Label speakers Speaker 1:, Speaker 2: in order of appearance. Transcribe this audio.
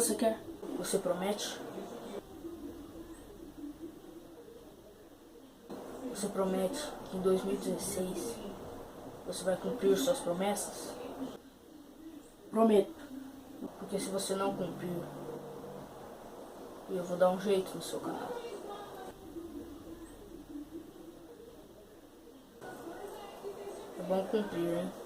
Speaker 1: você quer? Você promete? Você promete que em 2016 você vai cumprir suas promessas?
Speaker 2: Prometo.
Speaker 1: Porque se você não cumprir, eu vou dar um jeito no seu canal. É bom cumprir, hein?